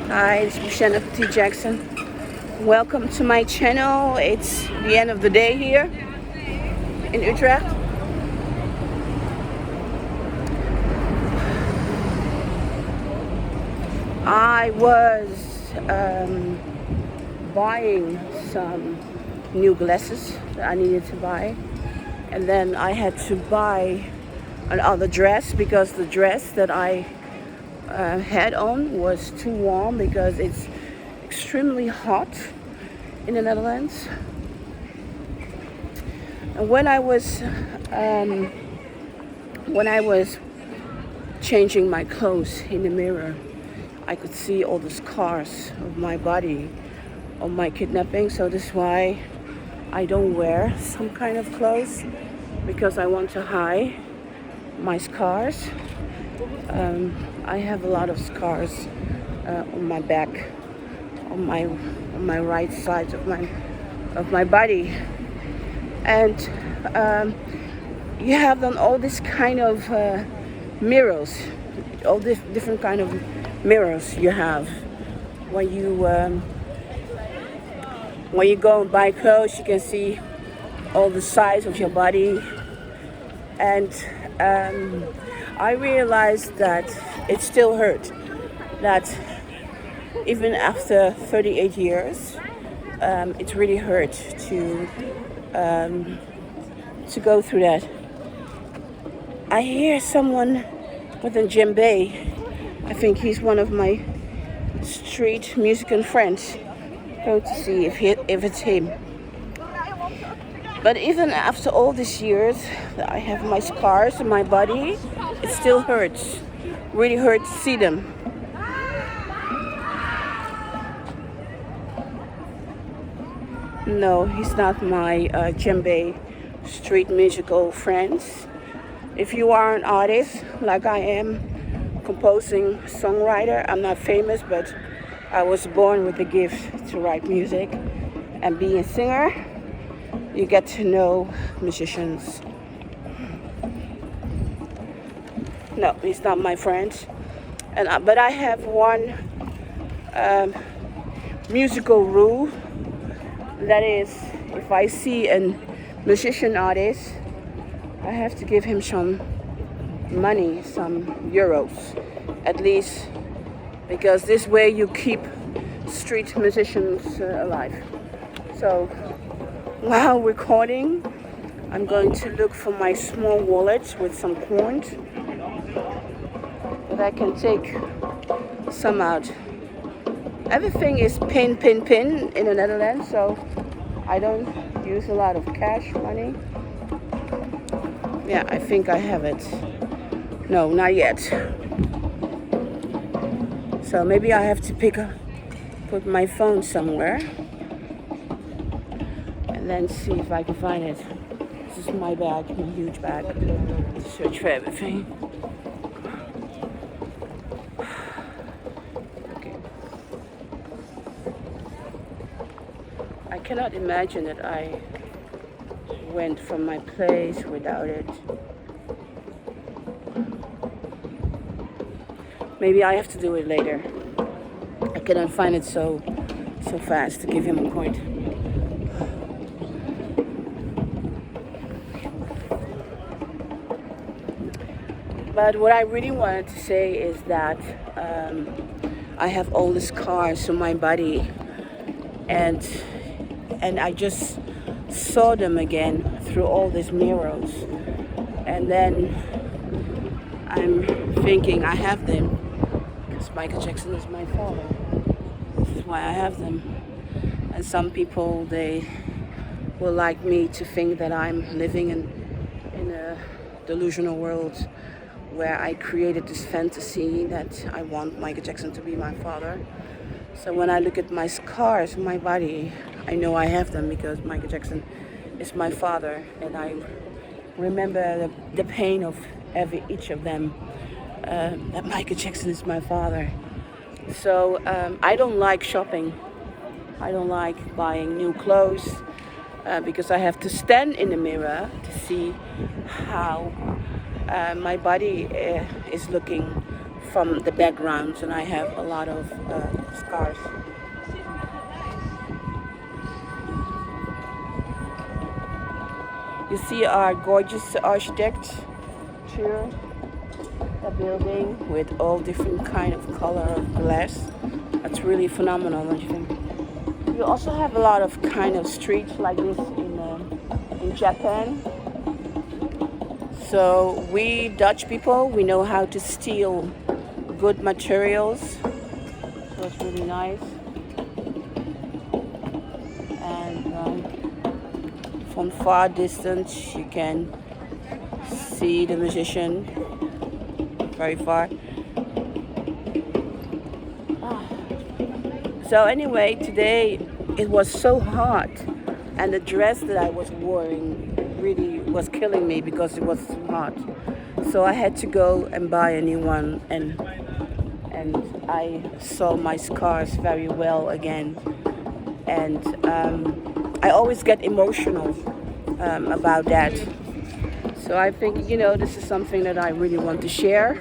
Hi, it's Mocienne Petit Jackson. Welcome to my channel. It's the end of the day here in Utrecht. I was buying some new glasses that I needed to buy, and then I had to buy another dress because the dress that I had on was too warm because it's extremely hot in the Netherlands. And when I was changing my clothes in the mirror, I could see all the scars of my body on my kidnapping. So that's why I don't wear some kind of clothes, because I want to hide my scars. I have a lot of scars on my back, on my right side of my body, and you have then all this kind of mirrors, all this different kind of mirrors you have when you go and buy clothes. You can see all the size of your body, and I realized that it still hurt. That even after 38 years, it really hurt to go through that. I hear someone with a djembe. I think he's one of my street musician friends. Going to see if it's him. But even after all these years that I have my scars on my body, it still hurts. Really hurts to see them. No, he's not my djembe street musical friends. If you are an artist like I am, composing songwriter, I'm not famous, but I was born with the gift to write music and be a singer. You get to know musicians. No, he's not my friend. But I have one musical rule. That is, if I see a musician artist, I have to give him some money, some euros, at least, because this way you keep street musicians alive. So while recording, I'm going to look for my small wallet with some coins, that I can take some out. Everything is pin in the Netherlands, so I don't use a lot of cash money. Yeah, I think I have it. No, not yet. So maybe I have to put my phone somewhere and then see if I can find it. This is my bag, my huge bag. Search for everything. Okay. I cannot imagine that I went from my place without it. Maybe I have to do it later. I cannot find it so fast to give him a coin. But what I really wanted to say is that I have all the scars on my body, and I just saw them again through all these mirrors, and then I'm thinking I have them because Michael Jackson is my father. This is why I have them. And some people, they will like me to think that I'm living in a delusional world where I created this fantasy that I want Michael Jackson to be my father. So when I look at my scars on my body, I know I have them because Michael Jackson is my father, and I remember the pain of each of them, that Michael Jackson is my father. So I don't like shopping. I don't like buying new clothes because I have to stand in the mirror to see how my body is looking from the background, and I have a lot of scars. You see our gorgeous architecture, a building with all different kind of color of glass. That's really phenomenal, don't you think? You also have a lot of kind of streets like this in Japan. So we Dutch people, we know how to steal good materials. So it's really nice. And from far distance, you can see the musician very far. So anyway, today it was so hot, and the dress that I was wearing really was killing me because it was too hot. So I had to go and buy a new one, and I saw my scars very well again. And I always get emotional about that. So I think, this is something that I really want to share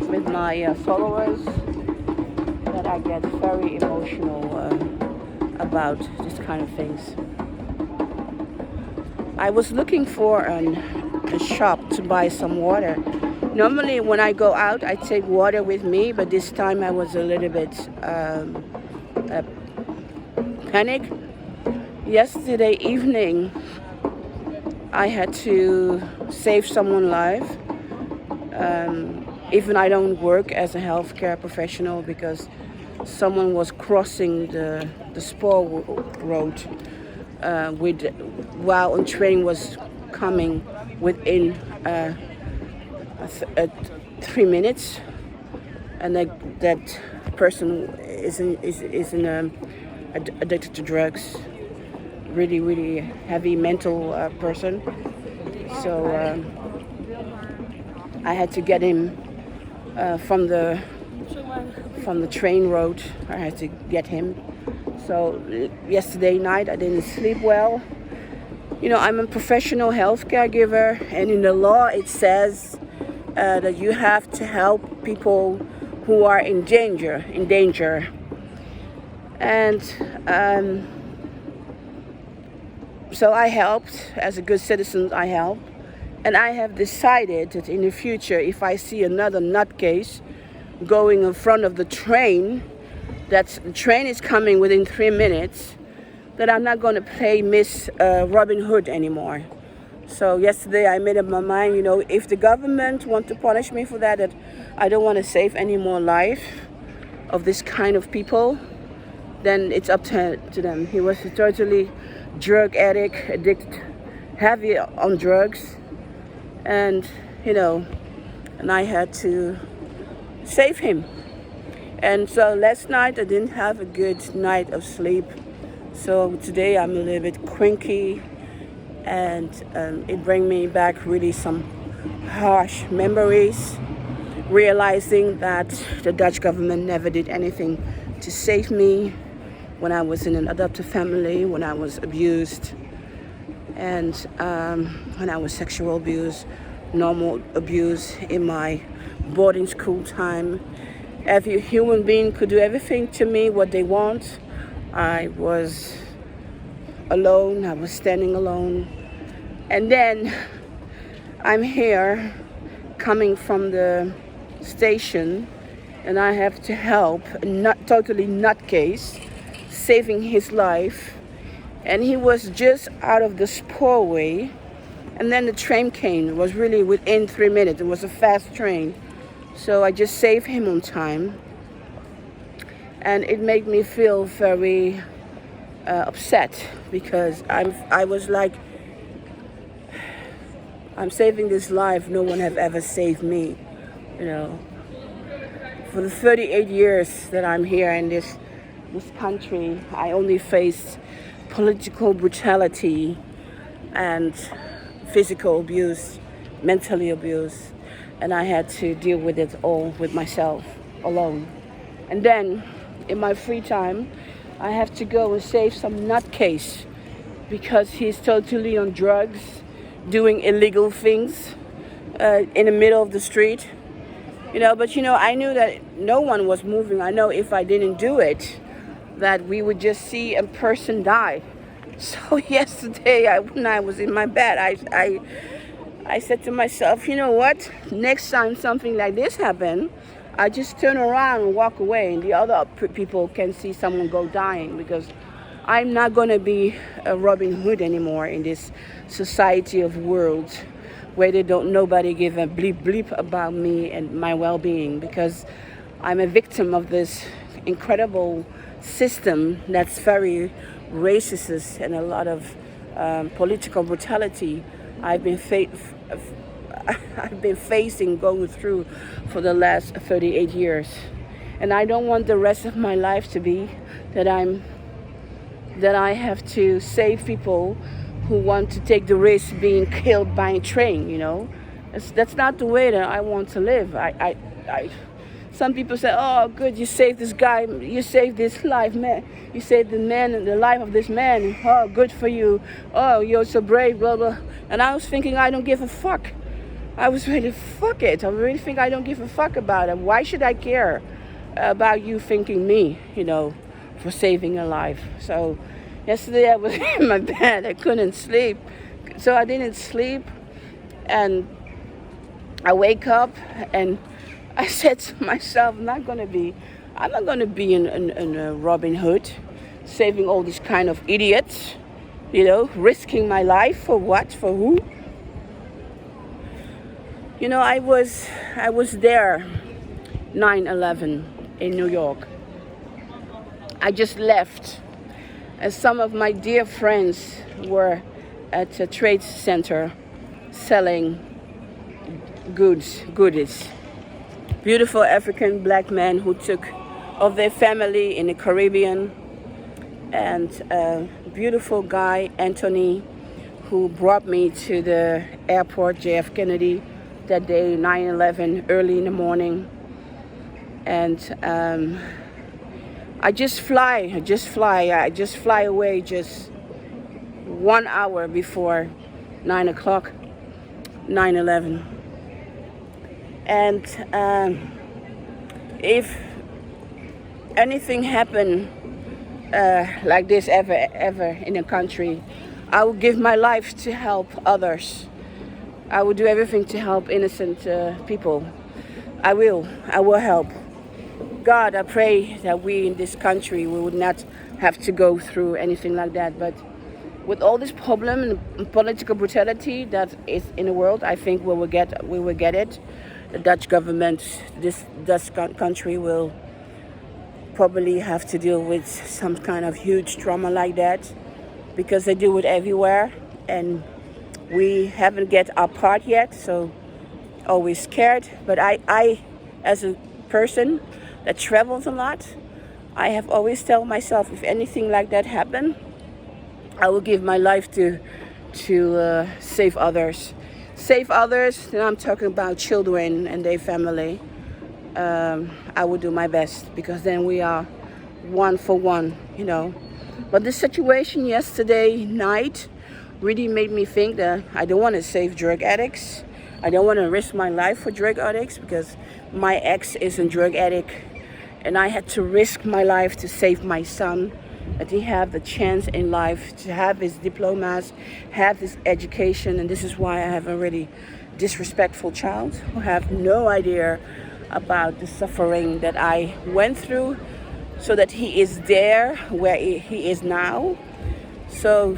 with my followers, that I get very emotional about this kind of things. I was looking for a shop to buy some water. Normally when I go out, I take water with me, but this time I was a little bit panicked. Yesterday evening, I had to save someone's life. Even I don't work as a healthcare professional, because someone was crossing the sparrow road while a train was coming within 3 minutes, and that person is addicted to drugs, really heavy mental person. So I had to get him from the train road. I had to get him. So yesterday night I didn't sleep well. I'm a professional health caregiver, and in the law it says that you have to help people who are in danger. And so I helped. As a good citizen, I helped. And I have decided that in the future, if I see another nutcase going in front of the train, that the train is coming within 3 minutes, that I'm not going to play Miss Robin Hood anymore. So yesterday I made up my mind, if the government want to punish me for that I don't want to save any more life of this kind of people, then it's up to them. He was a totally drug addict, addicted, heavy on drugs. And, and I had to save him. And so last night I didn't have a good night of sleep. So today I'm a little bit cranky, and it brings me back really some harsh memories, realizing that the Dutch government never did anything to save me when I was in an adoptive family, when I was abused, and when I was sexual abused, normal abuse in my boarding school time. Every human being could do everything to me what they want. I was alone, I was standing alone. And then I'm here coming from the station, and I have to help a totally nutcase, saving his life. And he was just out of the spurway, and then the train came. It was really within 3 minutes. It was a fast train. So I just saved him on time. And it made me feel very upset, because I was like, I'm saving this life. No one have ever saved me, For the 38 years that I'm here in this country, I only faced political brutality and physical abuse, mentally abuse, and I had to deal with it all with myself, alone. And then, in my free time, I have to go and save some nutcase, because he's totally on drugs, doing illegal things in the middle of the street. But I knew that no one was moving. I know if I didn't do it, that we would just see a person die. So yesterday, when I was in my bed, I said to myself, you know what? Next time something like this happens, I just turn around and walk away, and the other people can see someone go dying, because I'm not going to be a Robin Hood anymore in this society of world where nobody give a bleep bleep about me and my well-being, because I'm a victim of this incredible system that's very racist and a lot of political brutality I've been facing, going through for the last 38 years. And I don't want the rest of my life to be that I have to save people who want to take the risk being killed by a train, That's not the way that I want to live. Some people say, oh, good, you saved this guy, you saved this life, man. You saved the life of this man. Oh, good for you. Oh, you're so brave, blah, blah. And I was thinking, I don't give a fuck. I was really, fuck it. I really think I don't give a fuck about it. Why should I care about you thanking me, for saving a life? So yesterday I was in my bed. I couldn't sleep. So I didn't sleep. And I wake up and I said to myself, I'm not going to be in Robin Hood, saving all these kind of idiots, risking my life for what, for who? I was there 9/11 in New York. I just left, and some of my dear friends were at a trade center selling goodies. Beautiful African black men who took of their family in the Caribbean, and a beautiful guy, Anthony, who brought me to the airport, JF Kennedy, that day, 9/11, early in the morning. And I just fly away just 1 hour before 9 o'clock, 9/11. And if anything happened like this ever in a country, I would give my life to help others. I would do everything to help innocent people. I will help. God, I pray that we in this country, we would not have to go through anything like that. But with all this problem and political brutality that is in the world, I think we will get it. The Dutch government, this Dutch country, will probably have to deal with some kind of huge trauma like that, because they do it everywhere, and we haven't get our part yet, so always scared. But I as a person that travels a lot, I have always told myself, if anything like that happen, I will give my life to save others. Save others, and I'm talking about children and their family. I will do my best, because then we are one for one, But the situation yesterday night really made me think that I don't want to save drug addicts. I don't want to risk my life for drug addicts, because my ex is a drug addict, and I had to risk my life to save my son, that he have the chance in life to have his diplomas, have his education. And this is why I have a really disrespectful child who have no idea about the suffering that I went through, so that he is there where he is now. So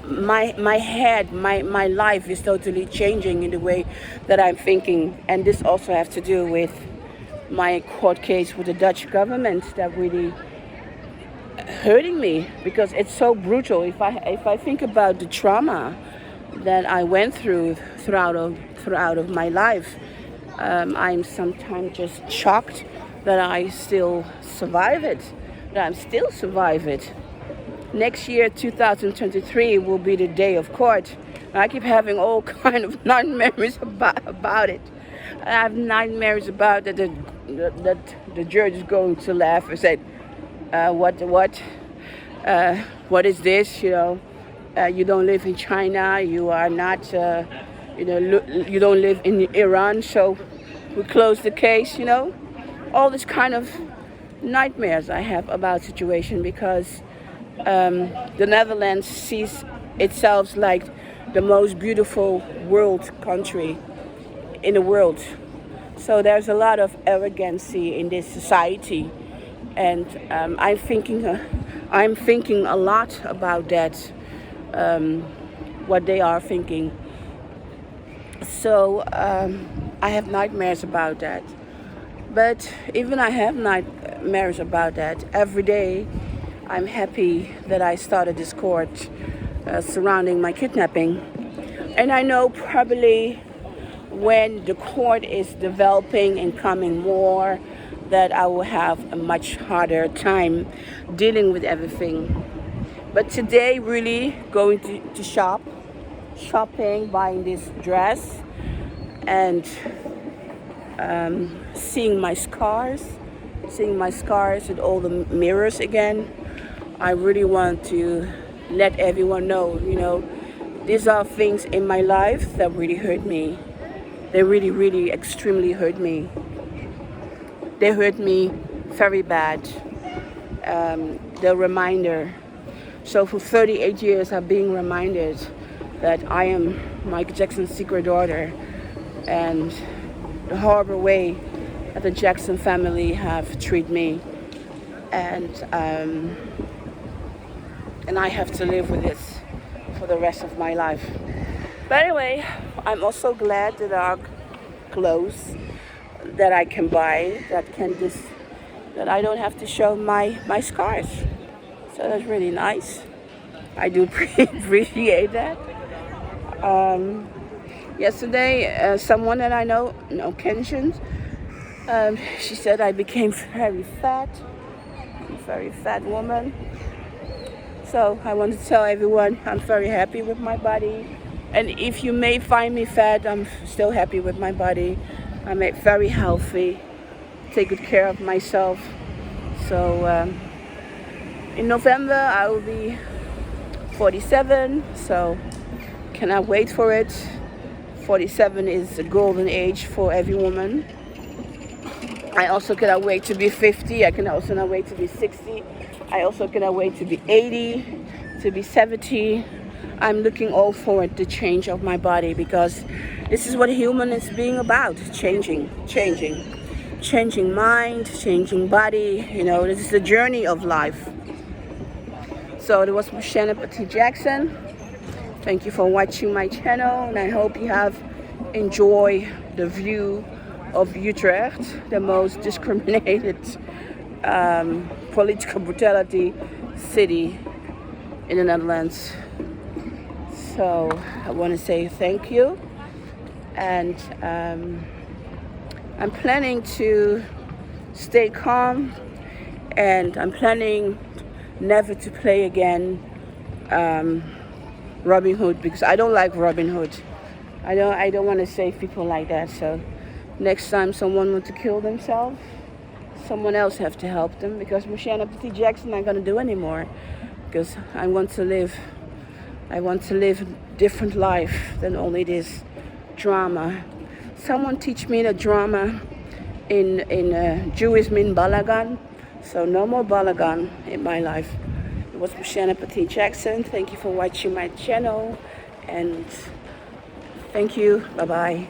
my head, my life is totally changing in the way that I'm thinking. And this also has to do with my court case with the Dutch government that really hurting me, because it's so brutal. If I think about the trauma that I went throughout of my life, I'm sometimes just shocked that I still survive it, that I'm still survive it. Next year, 2023, will be the day of court. I keep having all kind of nightmares about it. I have nightmares about that the judge is going to laugh and say, what is this? You don't live in China. You are not. You don't live in Iran. So we close the case, you know. All this kind of nightmares I have about situation because the Netherlands sees itself like the most beautiful world country in the world. So there's a lot of arrogancy in this society, and I'm thinking a lot about that, what they are thinking. So I have nightmares about that. But even I have nightmares about that, every day I'm happy that I started this court surrounding my kidnapping. And I know probably when the court is developing and coming more, that I will have a much harder time dealing with everything. But today, really going to shopping, buying this dress, and seeing my scars with all the mirrors again. I really want to let everyone know, you know, these are things in my life that really hurt me. They really, really extremely hurt me. They hurt me very bad. The reminder. So for 38 years I've been reminded that I am Michael Jackson's secret daughter, and the horrible way that the Jackson family have treated me, and I have to live with this for the rest of my life. But anyway, I'm also glad that there are clothes that I can buy that I don't have to show my scars. So that's really nice. I do appreciate that. Yesterday, someone that I know, Kenshin, she said I became very fat woman. So I want to tell everyone I'm very happy with my body. And if you may find me fat, I'm still happy with my body. I'm very healthy, take good care of myself. So in November I will be 47, so cannot wait for it. 47 is the golden age for every woman. I also cannot wait to be 50. I can also not wait to be 60. I also cannot wait to be 80, to be 70. I'm looking all forward to change of my body, because this is what human is being about, changing mind, changing body, you know, this is the journey of life. So it was Mocienne Petit Jackson. Thank you for watching my channel, and I hope you have enjoyed the view of Utrecht, the most discriminated political brutality city in the Netherlands. So I want to say thank you, and I'm planning to stay calm, and I'm planning never to play again Robin Hood, because I don't like Robin Hood. I don't want to save people like that. So next time someone wants to kill themselves, someone else have to help them, because Mocienne Petit Jackson not gonna do anymore, because I want to live a different life than only this drama. Someone teach me the drama in Jewish mean balagan, so no more balagan in my life. It was Mocienne Petit Jackson. Thank you for watching my channel, and thank you. Bye bye.